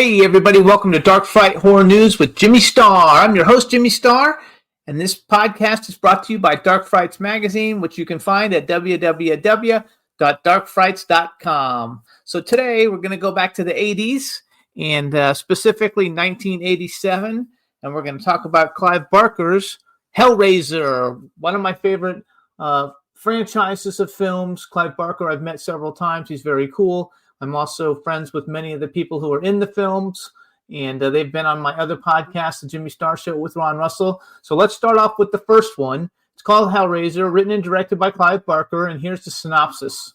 Hey everybody, welcome to Dark Fright Horror News with Jimmy Starr. I'm your host, Jimmy Starr, and this podcast is brought to you by Dark Frights Magazine, which you can find at www.darkfrights.com. So today we're going to go back to the 80s, and specifically 1987, and we're going to talk about Clive Barker's Hellraiser, one of my favorite franchises of films. Clive Barker I've met several times. He's very cool. I'm also friends with many of the people who are in the films, and they've been on my other podcast, The Jimmy Starr Show with Ron Russell. So let's start off with the first one. It's called Hellraiser, written and directed by Clive Barker, and here's the synopsis.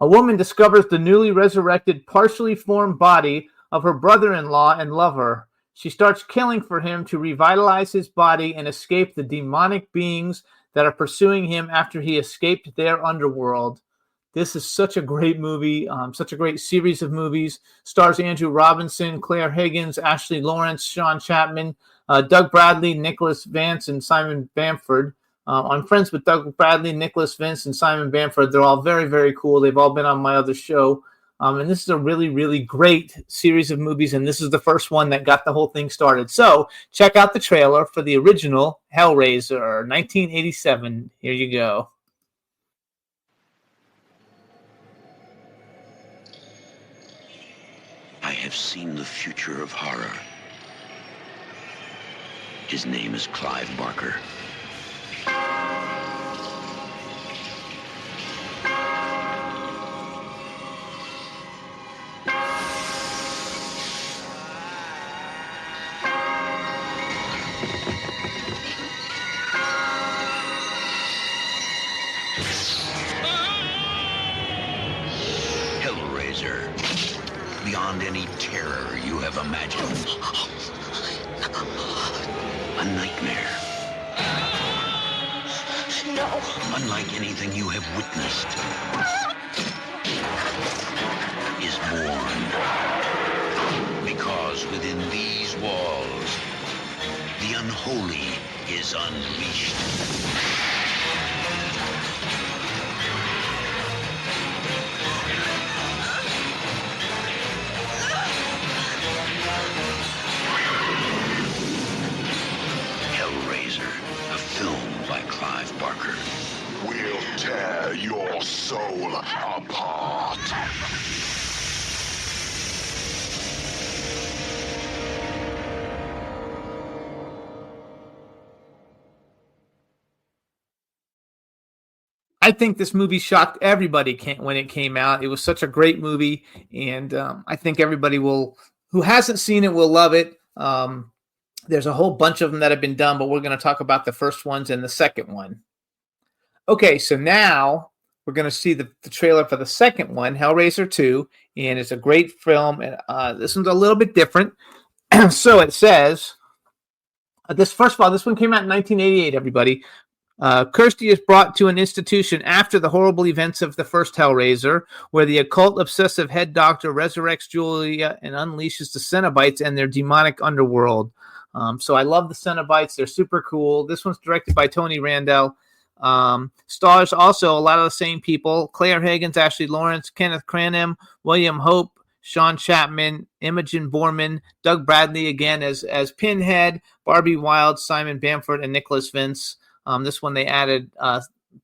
A woman discovers the newly resurrected, partially formed body of her brother-in-law and lover. She starts killing for him to revitalize his body and escape the demonic beings that are pursuing him after he escaped their underworld. This is such a great movie, such a great series of movies. Stars Andrew Robinson, Claire Higgins, Ashley Lawrence, Sean Chapman, Doug Bradley, Nicholas Vance, and Simon Bamford. I'm friends with Doug Bradley, Nicholas Vance, and Simon Bamford. They're all very, very cool. They've all been on my other show. And this is a really, really great series of movies, and this is the first one that got the whole thing started. So check out the trailer for the original Hellraiser, 1987. Here you go. I have seen the future of horror. His name is Clive Barker. Hellraiser. Beyond any terror you have imagined. A nightmare. No. Unlike anything you have witnessed. Is born. Because within these walls, the unholy is unleashed. Clive Barker. We'll tear your soul apart. I think this movie shocked everybody when it came out. It was such a great movie, and I think everybody who hasn't seen it will love it. There's a whole bunch of them that have been done, but we're going to talk about the first ones and the second one. Okay, so now we're going to see the trailer for the second one, Hellraiser II, and it's a great film. And this one's a little bit different. So it says, first of all, this one came out in 1988, everybody. Kirsty is brought to an institution after the horrible events of the first Hellraiser, where the occult obsessive head doctor resurrects Julia and unleashes the Cenobites and their demonic underworld. So I love the Cenobites. They're super cool. This one's directed by Tony Randall. Stars also a lot of the same people. Claire Higgins, Ashley Lawrence, Kenneth Cranham, William Hope, Sean Chapman, Imogen Borman, Doug Bradley again as Pinhead, Barbie Wilde, Simon Bamford, and Nicholas Vince. This one they added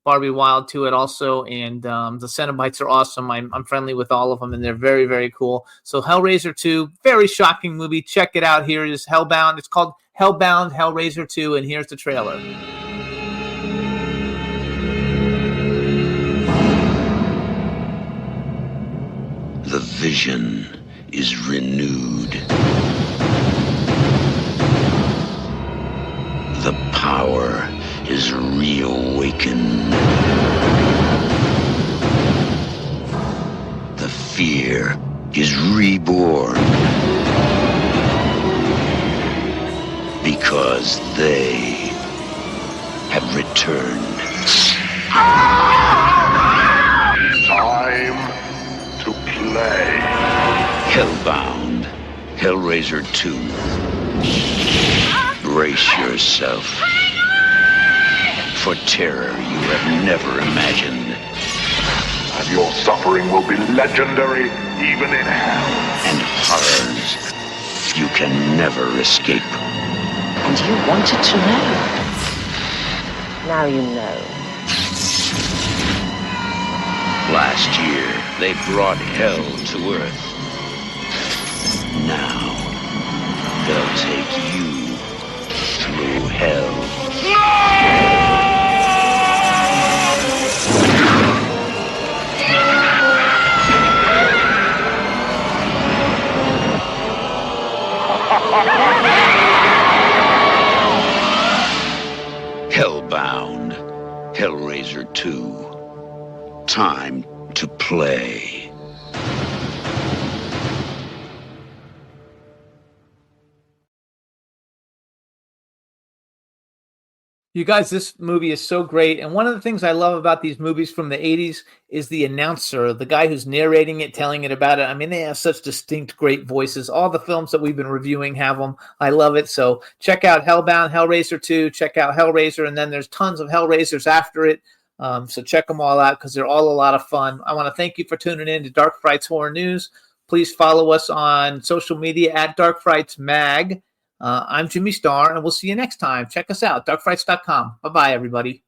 Barbie Wilde to it also, and the Cenobites are awesome. I'm friendly with all of them, and they're very, very cool. So Hellraiser 2, very shocking movie. Check it out. Here is Hellbound. It's called Hellbound, Hellraiser 2, and here's the trailer. The vision is renewed. The power is reawakened. The fear is reborn. Because they have returned. Time to play. Hellbound, Hellraiser II. Brace yourself for terror you have never imagined. and your suffering will be legendary even in hell. And horrors you can never escape. And you wanted to know. Now you know. Last year, they brought hell to Earth. Now, they'll take you through hell. Hellbound, Hellraiser II. Time to play. You guys, this movie is so great. And one of the things I love about these movies from the 80s is the announcer, the guy who's narrating it, telling it about it. I mean, they have such distinct, great voices. All the films that we've been reviewing have them. I love it. So check out Hellbound, Hellraiser 2, check out Hellraiser, and then there's tons of Hellraisers after it. So check them all out because they're all a lot of fun. I want to thank you for tuning in to Dark Frights Horror News. Please follow us on social media at Dark Frights Mag. I'm Jimmy Starr, and we'll see you next time. Check us out, darkfrights.com. Bye-bye, everybody.